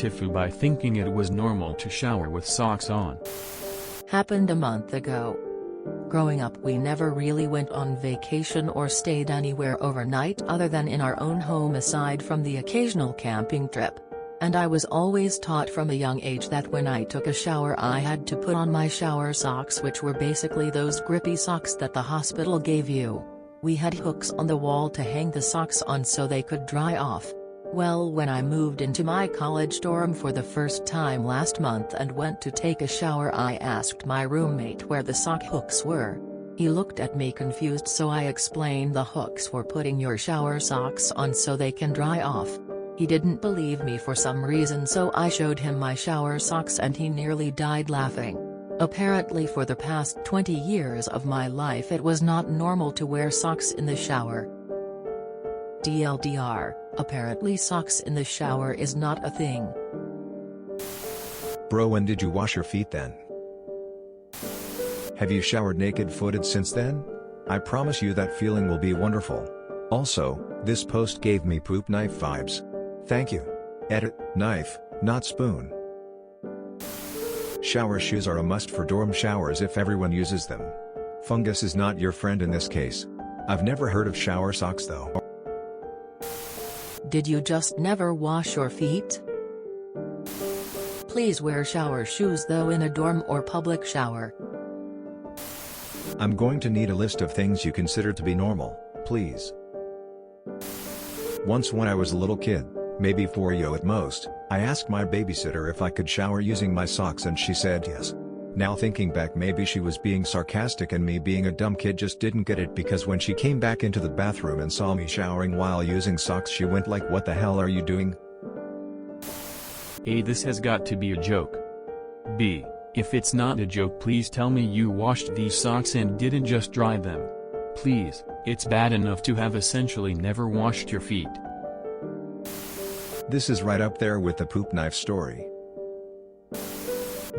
TIFU by thinking it was normal to shower with socks on. Happened a month ago. Growing up, we never really went on vacation or stayed anywhere overnight other than in our own home aside from the occasional camping trip. And I was always taught from a young age that when I took a shower I had to put on my shower socks, which were basically those grippy socks that the hospital gave you. We had hooks on the wall to hang the socks on so they could dry off. Well, when I moved into my college dorm for the first time last month and went to take a shower, I asked my roommate where the sock hooks were. He looked at me confused, so I explained the hooks for putting your shower socks on so they can dry off. He didn't believe me for some reason, so I showed him my shower socks and he nearly died laughing. Apparently for the past 20 years of my life it was not normal to wear socks in the shower. TLDR, apparently socks in the shower is not a thing. Bro, when did you wash your feet then? Have you showered naked-footed since then? I promise you that feeling will be wonderful. Also, this post gave me poop knife vibes. Thank you. Edit, knife, not spoon. Shower shoes are a must for dorm showers if everyone uses them. Fungus is not your friend in this case. I've never heard of shower socks though. Did you just never wash your feet? Please wear shower shoes though in a dorm or public shower. I'm going to need a list of things you consider to be normal, please. Once when I was a little kid, maybe 4 at most, I asked my babysitter if I could shower using my socks and she said yes. Now thinking back, maybe she was being sarcastic and me being a dumb kid just didn't get it, because when she came back into the bathroom and saw me showering while using socks she went like, "What the hell are you doing?" A. This has got to be a joke. B. If it's not a joke, please tell me you washed these socks and didn't just dry them. Please, it's bad enough to have essentially never washed your feet. This is right up there with the poop knife story.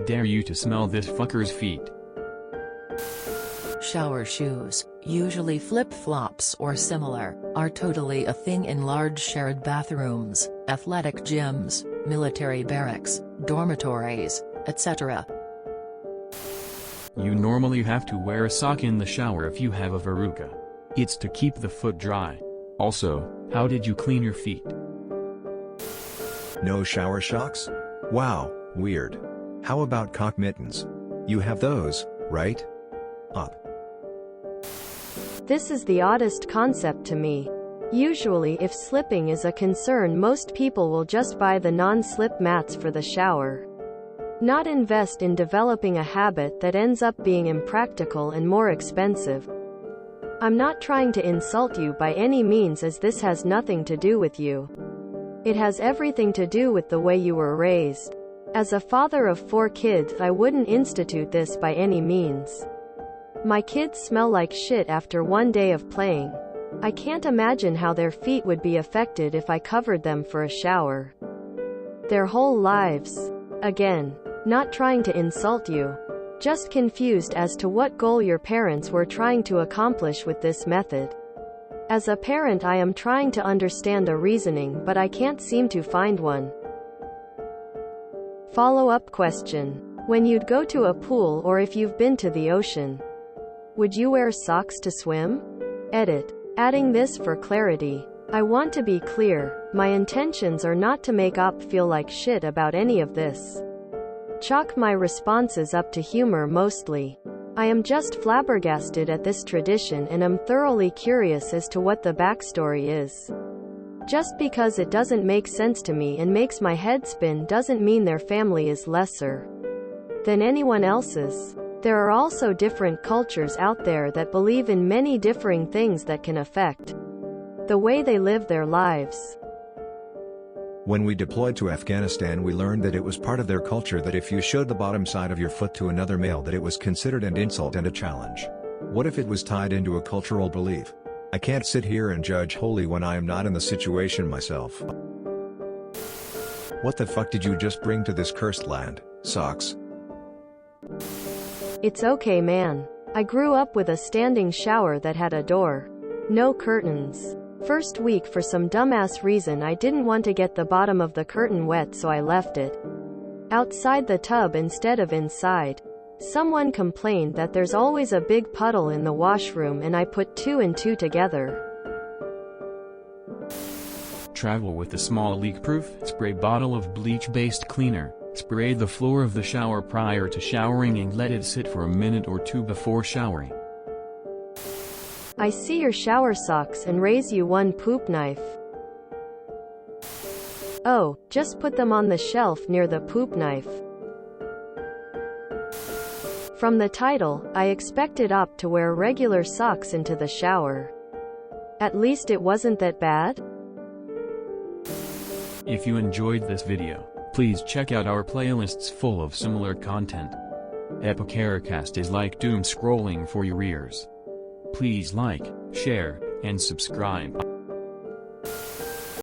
Dare you to smell this fucker's feet. Shower shoes, usually flip-flops or similar, are totally a thing in large shared bathrooms, athletic gyms, military barracks, dormitories, etc. You normally have to wear a sock in the shower if you have a verruca. It's to keep the foot dry. Also, how did you clean your feet? No shower socks? Wow, weird. How about cock mittens? You have those, right? Up. This is the oddest concept to me. Usually if slipping is a concern, most people will just buy the non-slip mats for the shower. Not invest in developing a habit that ends up being impractical and more expensive. I'm not trying to insult you by any means, as this has nothing to do with you. It has everything to do with the way you were raised. As a father of 4 kids, I wouldn't institute this by any means. My kids smell like shit after one day of playing. I can't imagine how their feet would be affected if I covered them for a shower. Their whole lives. Again, not trying to insult you. Just confused as to what goal your parents were trying to accomplish with this method. As a parent, I am trying to understand a reasoning, but I can't seem to find one. Follow-up question. When you'd go to a pool or if you've been to the ocean, would you wear socks to swim? Edit. Adding this for clarity. I want to be clear, my intentions are not to make Op feel like shit about any of this. Chalk my responses up to humor mostly. I am just flabbergasted at this tradition and am thoroughly curious as to what the backstory is. Just because it doesn't make sense to me and makes my head spin doesn't mean their family is lesser than anyone else's. There are also different cultures out there that believe in many differing things that can affect the way they live their lives. When we deployed to Afghanistan, we learned that it was part of their culture that if you showed the bottom side of your foot to another male, that it was considered an insult and a challenge. What if it was tied into a cultural belief? I can't sit here and judge wholly when I am not in the situation myself. What the fuck did you just bring to this cursed land? Socks? It's okay, man. I grew up with a standing shower that had a door. No curtains. First week for some dumbass reason I didn't want to get the bottom of the curtain wet, so I left it outside the tub instead of inside. Someone complained that there's always a big puddle in the washroom, and I put 2 and 2 together. Travel with a small leak-proof spray bottle of bleach-based cleaner. Spray the floor of the shower prior to showering and let it sit for a minute or 2 before showering. I see your shower socks and raise you one poop knife. Oh, just put them on the shelf near the poop knife. From the title, I expected Op to wear regular socks into the shower. At least it wasn't that bad. If you enjoyed this video, please check out our playlists full of similar content. Epicaricast is like doom scrolling for your ears. Please like, share, and subscribe.